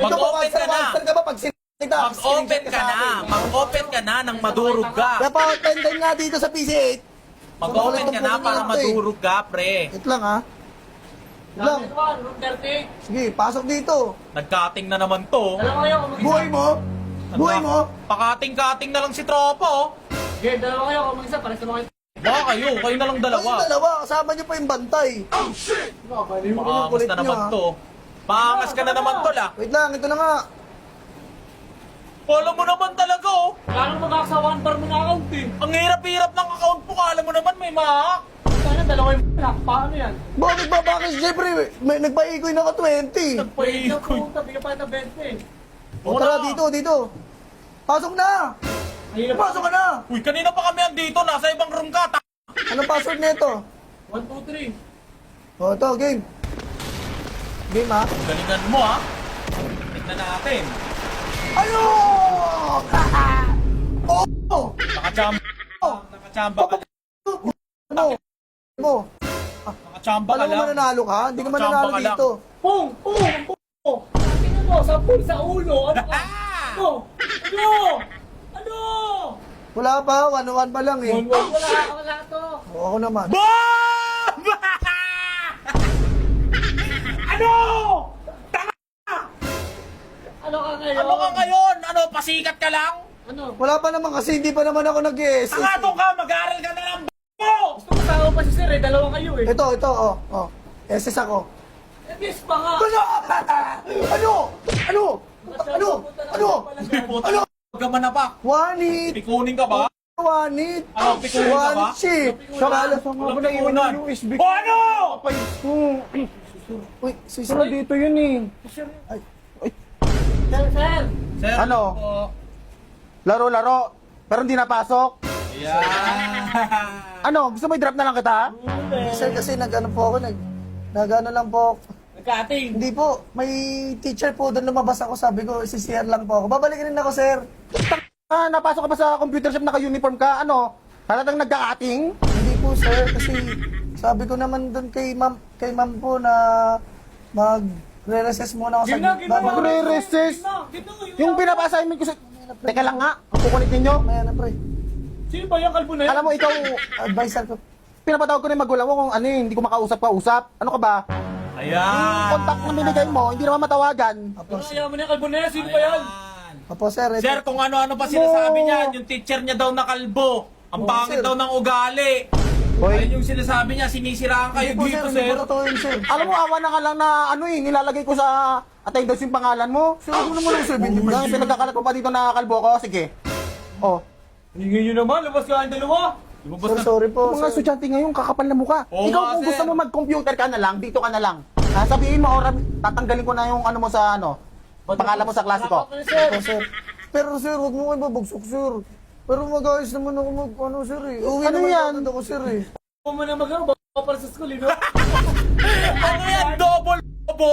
Ito po, Mag-open ka na. monster ka ba pag sinita? Mag-open ka na. Mag-open ka na nang madurog ka. Kaya pa, time nga dito sa PC8. Mag-open ka na para madurog ka, pre. Wait lang ha. Wait lang. Sige, pasok dito. Nagkating na naman to. Dalawa kayo, kung mag-isa. Buhay mo. Buhay mo. Pakating-kating na lang si tropa, oh. Okay, dalawa kayo, kung mag-isa, para sa mga... Baka kayo na lang dalawa. Kayong dalawa, kasama niyo pa yung bantay. Paangas na naman to. Paangas ka na naman to, la. Wait lang, ito na nga. Alam mo naman talaga, oh. Kaya magkakasa one bar mo na account eh. Ang hirap-hirap ng account mo. Alam mo naman may mahak. Sana dalawa yung anak, paano yan? Bakit ba? Bakit? Siyempre, may nagpaikoy na ka 20. Pwede na pumunta, bigyan pa ng 20. O tara, dito. Pasok na! Ayun na Pasok ka na! Uy, kanina pa kami andito. Nasa ibang room ka. Anong password nito? 1, 2, 3. O, ito, game. Game, ha? Galingan mo, ha. Tignan natin. Ano? Oh! Nakachamba. Nakachamba ka lang. Ano? Mo? Nakachamba ka Alam mo lang. mananalo ka? Hindi ka mananalo Chamba ka lang. dito. Pung! Tingnan mo, sa pool, sa ulo. Ano ka? Ano? Ano? Ano? Wala pa, 1-1 pa lang eh. Wala to. O, ako naman. Bomb! Ano? Ano ka ngayon? Ano ka ngayon? Ano, pasikat ka lang? Ano? Wala pa naman kasi hindi pa naman ako nag-SS. Sangatong ka, mag-aaral ka na lang mo! Gusto ko tao pa si sir eh, dalawa kayo eh. Ito, oh. SS ako. Eh, yes pa nga. Ano? Ano? Hindi po talaga. Huwag ka manapak. One hit! Pikunin ka ba? One hit! Ano, pikunin ka ba? One chip! Sakala sa mga Walang pikunan. USB O ano? Uy, sisira dito yun eh. Sir. Sir. Sir, Ano? po. Laro-laro, pero hindi napasok. Yan. Ano, gusto mo i-drop na lang kita? Sir, kasi nag-ano po ako, nag-ano lang po. Nagkating. Hindi po, may teacher po doon lumabas ako, sabi ko, CCR lang po ako. Babalik rin ako, sir. Napasok ka ba sa computer shop, naka-uniform ka? Ano? Halatang nagka-cutting? Hindi po, sir, kasi sabi ko naman doon kay ma'am po na mag-re-recess muna ako sa Magre-recess? Yung pinapa-assignment ko sa... Teka lang nga, ang kukulit ninyo. Maya na, pre. Sino ba yung kalbo na yan? Alam mo, ikaw, Advisor ko. pinapatawag ko na yung magulang mo kung ano eh, hindi ko makausap-kausap. Ano ka ba? Yung Ayan. contact na binigay mo, hindi naman matawagan. Apo, Ano kaya mo na yung kalbo na yan? Sino ba yan? Apo, sir. ito. Sir, kung ano-ano pa sinasabi niyan, yung teacher niya daw na kalbo. Ang Oo, pangit sir. daw ng ugali. Hoy. Ayun yung sinasabi niya, sinisiraan kayo Hindi po, dito, hindi sir. po totoo yun, sir. Alam mo, awa na nga lang na ano eh, nilalagay ko sa attendance yung pangalan mo. Sir, huwag mo naman ako, sir. Hindi mo Yung pinagkakalat ko pa dito na kalbo ko, sige. Oh, Hingin nyo naman, labas ka ang dalawa. Lumabas Sir, na. sorry po, mga sir. estudyante ngayon, kakapal na mukha. Oo Ikaw nga, kung sir. gusto mo mag-computer ka na lang, dito ka na lang. Sabihin mo, oras, tatanggalin ko na yung ano mo sa ano, pangalan mo sa klase ko. Dapat na, sir. Apo, sir. Pero, sir, huwag mo kayo babagsok, sir. Pero mag-ayos naman ako ano, sir, eh. Uwi Ano naman yan? agad ako, sir, eh. Huwag mo na mag-ano, baka para sa school, no? Ano yan? Double bobo?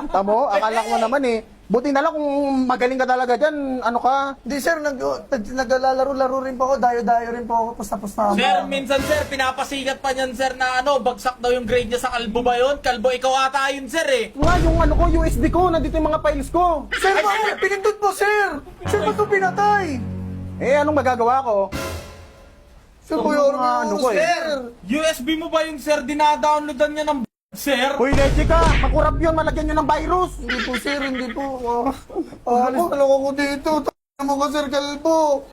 Tamo, akala ko naman eh. Buti na lang kung magaling ka talaga dyan, ano ka? Hindi, sir, naglalaro-laro rin po ako, dayo-dayo rin po ako, pusta-pusta. Sir, minsan sir, pinapasikat pa niyan sir na ano, bagsak daw yung grade niya sa kalbo ba yun? Kalbo, ikaw ata yun sir eh. Nga, yung ano ko, USB ko, nandito yung mga files ko. Sir, bakit? Pinindot po, sir! Sir, ba't ito pinatay? Eh, anong magagawa ko? Sir, kuya, ano ko eh. sir! USB mo ba yung sir, dinadownloadan niya ng sir? Hoy, leche ka, makurap yun, malagyan nyo ng virus. Hindi po, sir, hindi po. Alis na lang ako dito. Tama mo ka, sir, kalbo.